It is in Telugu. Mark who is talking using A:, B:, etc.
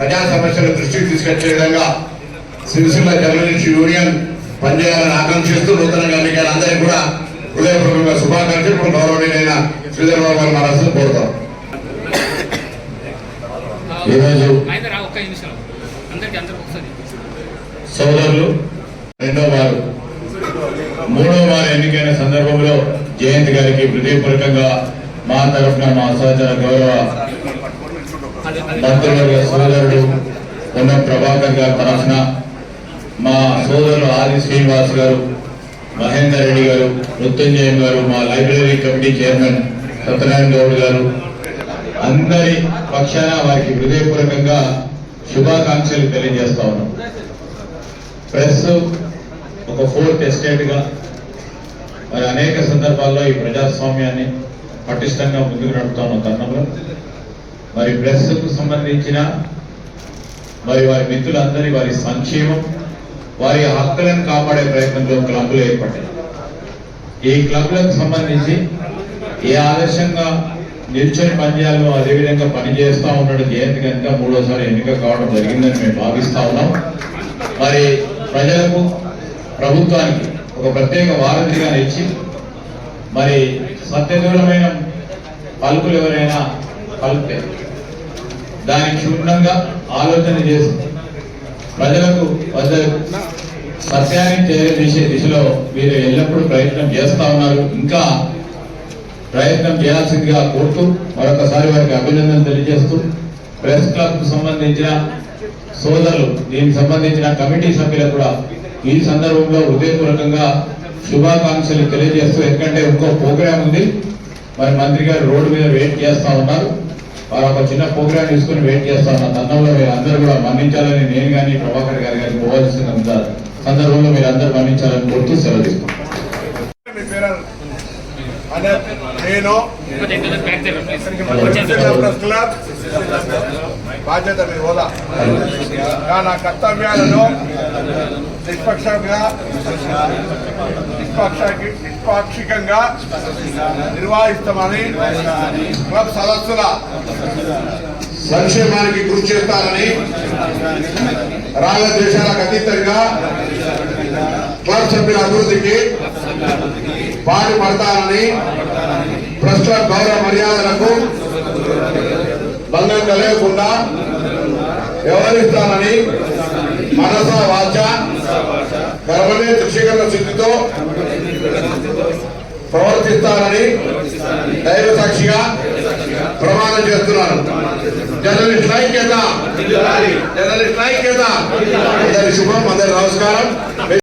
A: ప్రజా సమస్యలు దృష్టికి తీసుకొచ్చే విధంగా సిరిసిల్ల జర్నలిస్ట్ యూనియన్ పనిచేయాలని ఆకాంక్షిస్తూ నూతనంగా ఎన్నికల అందరికీ కూడా హృదయపూర్వకంగా శుభాకాంక్షలు గౌరవనీయులైన శ్రీధర్ బాబు గారు మనసు కోరుతాం. ఈరోజు సోదరులు మూడో వారు ఎన్నికైన సందర్భంలో జయంత్ గారికి హృదయపూర్వకంగా మా తరఫున మా సహచర గౌరవ మంత్రివర్గ సోదరుడు ఉన్న ప్రభాకర్ గారి తరఫున మా సోదరులు ఆది శ్రీనివాస్ గారు, మహేందర్ రెడ్డి గారు, మృత్యుంజయం గారు, మా library committee chairman Satyanarayana Goud గారు అందరి పక్షాన వారికి హృదయపూర్వకంగా శుభాకాంక్షలు తెలియజేస్తా ఉన్నాం. ప్రెస్ ఒక ఫోర్త్ ఎస్టేట్ గా మరి అనేక సందర్భాల్లో ఈ ప్రజాస్వామ్యాన్ని పటిష్టంగా ముందుకు నడుపుతున్న తరుణంలో మరి ప్రెస్ కు సంబంధించిన మరి వారి మిత్రులందరి వారి సంక్షేమం, వారి హక్కులను కాపాడే ప్రయత్నంలో క్లబ్లు ఏర్పడ్డాయి. ఈ క్లబ్లకు సంబంధించి ఏ ఆదర్శంగా నిల్చొని పనిచేయాలో అదేవిధంగా పనిచేస్తా ఉన్నాడు జయంత్ కనుక మూడోసారి ఎన్నిక కావడం జరిగిందని మేము భావిస్తా ఉన్నాం. మరి ప్రజలకు ప్రభుత్వానికి ఒక ప్రత్యేక వారధిగా ఇచ్చి మరి సత్యదూరమైన పలుకులు ఎవరైనా పలికితే దానికి క్షుణ్ణంగా ఆలోచన చేసి ప్రజలకు సత్యాన్ని చేరే దిశలో మీరు ఎల్లప్పుడూ ప్రయత్నం చేస్తా ఉన్నారు. ఇంకా ప్రయత్నం చేయాల్సిందిగా కోరుతూ మరొకసారి వారికి అభినందనలు తెలియజేస్తూ ప్రెస్ క్లబ్ కు సంబంధించిన సోదరులు, దీనికి సంబంధించిన కమిటీ సభ్యులకు కూడా ఈ సందర్భంలో హృదయపూర్వకంగా శుభాకాంక్షలు తెలియజేస్తూ, ఎందుకంటే ఇంకో ప్రోగ్రాం ఉంది, మరి మంత్రి గారు రోడ్డు మీద వెయిట్ చేస్తా ఉన్నారు. వారు ఒక చిన్న ప్రోగ్రాం తీసుకుని వెయిట్ చేస్తా ఉన్న తరుణంలో మీరు అందరూ కూడా మన్నించాలని నేను కానీ ప్రభాకర్ గారి గారికి పోవాల్సిన సందర్భంలో మీరు అందరూ మన్నించాలని కోరుతూ సెలవు తీసుకుంటాను.
B: నేను బాధ్యత మీ హోదా నా కర్తవ్యాలను నిష్పాక్షికంగా నిర్వహిస్తామని క్లబ్ సదస్సుల
A: సంక్షేమానికి కృషి చేస్తారని, రాగద్వేషాలకు అతీతంగా క్లబ్ సభ్యుల అభివృద్ధికి పాటుపడతానని, ప్రెస్ క్లబ్ గౌరవ మర్యాదలకు భంగం కలగకుండా వ్యవహరిస్తానని మనస వాచ కర్మనే దృశ్యకరణ స్థితితో ప్రవర్తిస్తానని దైవ సాక్షిగా ప్రమాణం చేస్తున్నాను. జర్నలిస్ట్ ఐక్యత, జర్నలిస్ట్ ఐక్యత. అందరి శుభం, అందరి నమస్కారం.